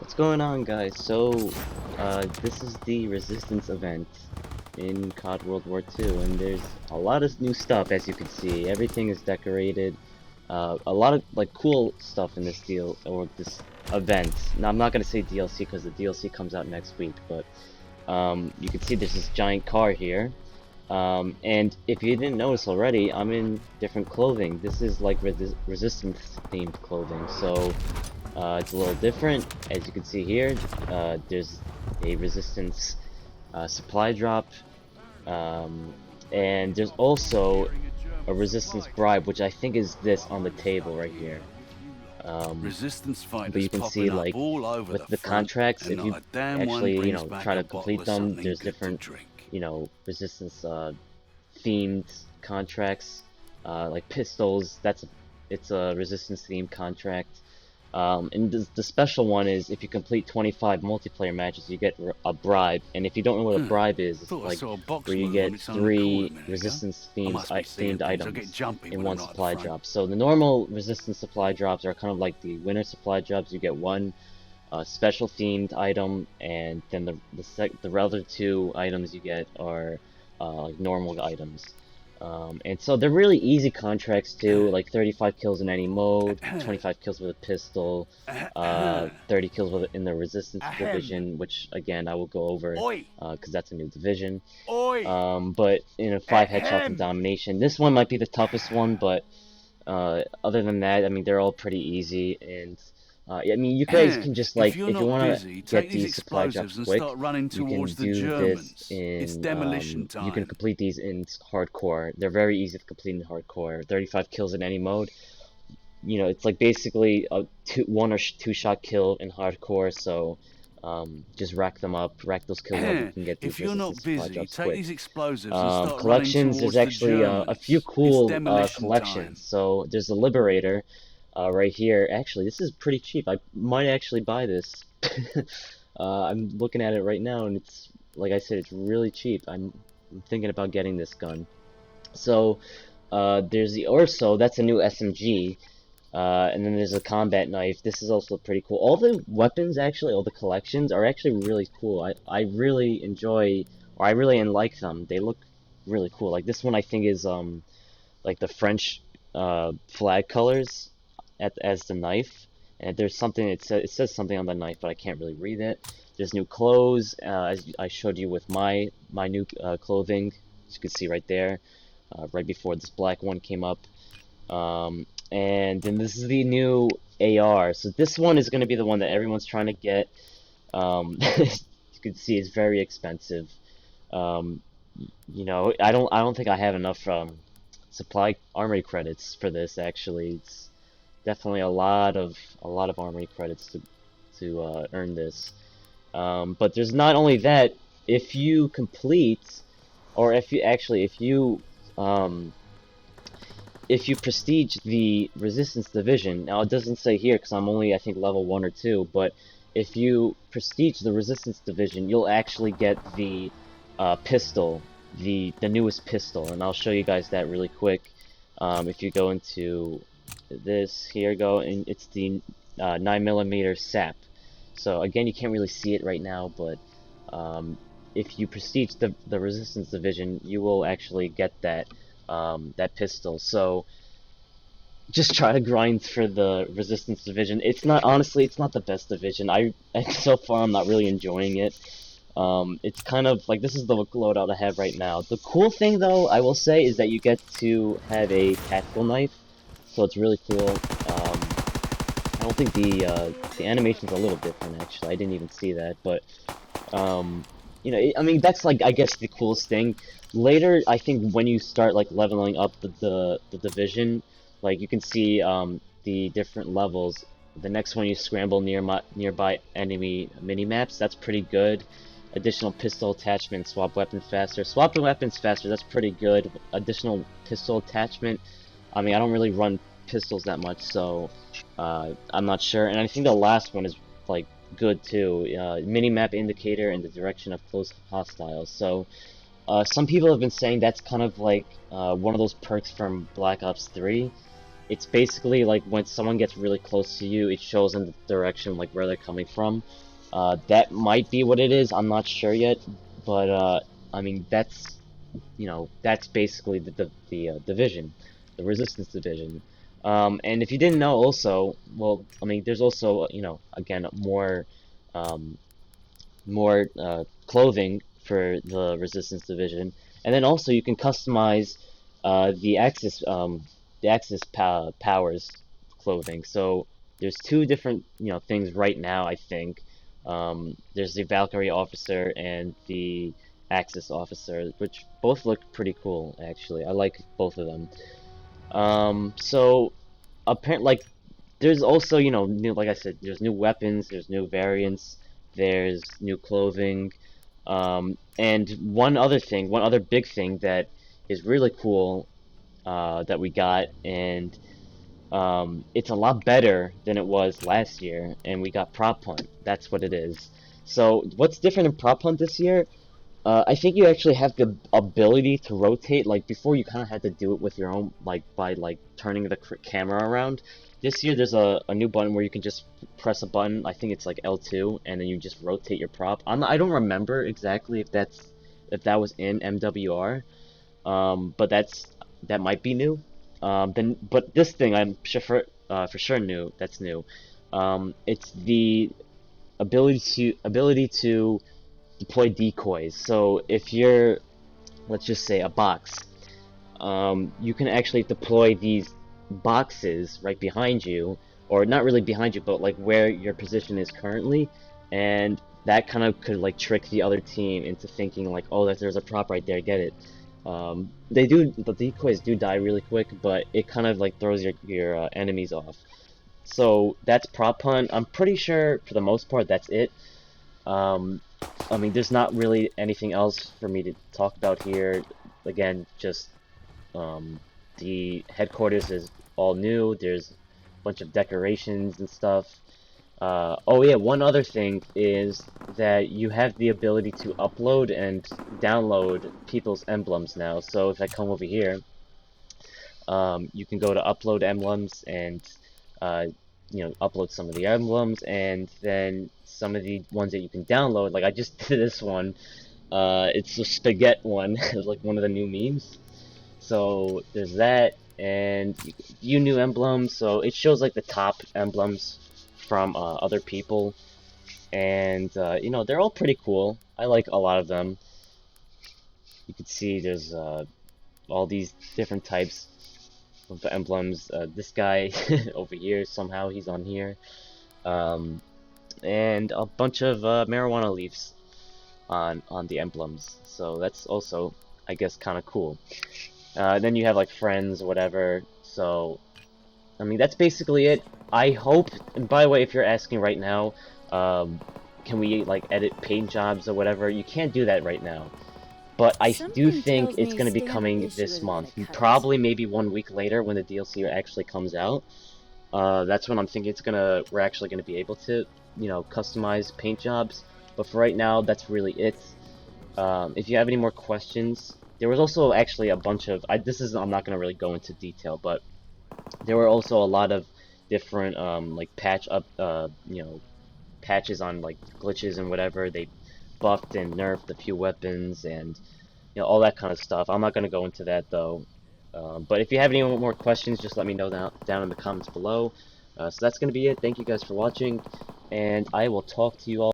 What's going on, guys? This is the Resistance event in COD World War II, and there's a lot of new stuff, as you can see. Everything is decorated. A lot of, like, cool stuff in this deal, or this event. Now, I'm not gonna say DLC, because the DLC comes out next week, but, you can see there's this giant car here. And if you didn't notice already, I'm in different clothing. This is, like, Resistance-themed clothing, so... it's a little different, as you can see here. There's a resistance supply drop, and there's also a resistance bribe, which I think is this on the table right here. Resistance But fighters you can see, popping up like, all over with the the front, contracts, and if you not a damn one actually, brings back try a to bottle complete of them, something there's good to different, drink. resistance themed contracts, like pistols. It's a resistance themed contract. And the special one is if you complete 25 multiplayer matches, you get a bribe. And if you don't know what a bribe is, it's Thought I like saw a box where you move on get its own accord 3 a minute ago. resistance I must be seeing themed things. I get items jumpy in when one I'm not at the supply front. drop. So the normal resistance supply drops are kind of like the winter supply drops. You get one special themed item, and then the other 2 items you get are like normal items. And so they're really easy contracts too, like 35 kills in any mode, 25 kills with a pistol, 30 kills in the resistance division, which again I will go over Oi! because that's a new division. Oi! But 5 headshots and domination. This one might be the toughest one, but other than that, I mean, they're all pretty easy. And I mean, you guys can just, If like, you're if you not want to busy, take get these these supply drops explosives and quick, start running you can towards the do this Germans. It's in, demolition you can time. complete these in hardcore. They're very easy to complete in hardcore. 35 kills in any mode. It's like basically a 1 or 2 shot kill in hardcore, so just rack them up, rack those kills up, you can get these If you're resistance not supply busy, drops take quick. these explosives and start running Collections, there's towards the actually a few Germans. It's cool demolition time. collections. So there's a Liberator right here. Actually, this is pretty cheap. I might actually buy this. I'm looking at it right now, and it's, like I said, it's really cheap. I'm thinking about getting this gun. So there's the Orso. That's a new SMG. And then there's a combat knife. This is also pretty cool. All the weapons, actually, all the collections are actually really cool. I really enjoy, or I really like them. They look really cool. Like this one, I think is like the French flag colors as the knife. And there's something, it says something on the knife, but I can't really read it. There's new clothes, as I showed you with my new clothing, as you can see right there, right before this black one came up. And then this is the new AR. So this one is going to be the one that everyone's trying to get. You can see it's very expensive. Um, I don't think I have enough supply armory credits for this. Actually, it's definitely a lot of armory credits to earn this. But there's not only that. If you complete, or um, if you prestige the resistance division, now it doesn't say here because I'm only, I think, level 1 or 2, but if you prestige the resistance division, you'll actually get the pistol, the newest pistol, and I'll show you guys that really quick. If you go into this, here go, and it's the 9mm SAP. So again, you can't really see it right now, but if you prestige the resistance division, you will actually get that pistol. So just try to grind for the resistance division. It's not, honestly, it's not the best division. So far I'm not really enjoying it. It's kind of like, this is the loadout I have right now. The cool thing, though, I will say, is that you get to have a tactical knife, so it's really cool. I don't think the animation's a little different, actually. I didn't even see that, but I mean, that's, like, I guess the coolest thing. Later, I think when you start, like, leveling up the division, like, you can see the different levels. The next one, you scramble nearby enemy mini-maps. That's pretty good. Additional pistol attachment, swap weapon faster. Swapping weapons faster, that's pretty good. Additional pistol attachment. I mean, I don't really run pistols that much, so I'm not sure. And I think the last one is, like, good too. Mini-map indicator in the direction of close hostiles. So some people have been saying that's kind of like one of those perks from Black Ops 3. It's basically like when someone gets really close to you, it shows in the direction like where they're coming from. That might be what it is. I'm not sure yet, but I mean that's basically the division, the resistance division. And if you didn't know, also, well, I mean, there's also again um, more clothing for the resistance division, and then also you can customize the Axis powers clothing. So there's two different things right now. I think there's the Valkyrie officer and the Axis officer, which both look pretty cool actually. I like both of them. So apparently, like, there's also, new, like I said, there's new weapons, there's new variants, there's new clothing, and one other big thing that is really cool, that we got, and it's a lot better than it was last year, and we got Prop Hunt. That's what it is. So, what's different in Prop Hunt this year? I think you actually have the ability to rotate. Like before, you kind of had to do it with your own, like by like turning the camera around. This year, there's a new button where you can just press a button. I think it's like L2, and then you just rotate your prop. I don't remember exactly if that was in MWR, but that might be new. But this thing I'm sure for sure new. That's new. It's the ability to deploy decoys. So if you're, let's just say, a box, you can actually deploy these boxes right behind you, or not really behind you, but like where your position is currently, and that kind of could like trick the other team into thinking like, oh, there's a prop right there, get it. The decoys do die really quick, but it kind of like throws your enemies off. So that's prop hunt. I'm pretty sure for the most part that's it. Um, I mean, there's not really anything else for me to talk about here. Again, just the headquarters is all new. There's a bunch of decorations and stuff. Oh yeah, one other thing is that you have the ability to upload and download people's emblems now. So if I come over here, you can go to upload emblems and uh, upload some of the emblems, and then some of the ones that you can download. Like I just did this one. It's a spaghetti one, like one of the new memes. So there's that, and view new emblems. So it shows like the top emblems from other people, and they're all pretty cool. I like a lot of them. You can see there's all these different types of emblems. This guy over here, somehow he's on here. Um, and a bunch of marijuana leaves on the emblems. So that's also, I guess, kind of cool. Then you have like friends or whatever. So, I mean, that's basically it. I hope, and by the way, if you're asking right now, can we like edit paint jobs or whatever? You can't do that right now. But I do Something think tells it's me going to be Stan coming wish you this would've let month. it cut. Probably maybe 1 week later when the DLC actually comes out. That's when I'm thinking we're actually gonna be able to, customize paint jobs. But for right now, that's really it. If you have any more questions, there was also actually a bunch of, I'm not gonna really go into detail, but there were also a lot of different, like patches on like glitches and whatever. They buffed and nerfed a few weapons and all that kind of stuff. I'm not gonna go into that though. But if you have any more questions, just let me know down in the comments below. So that's going to be it. Thank you guys for watching, and I will talk to you all.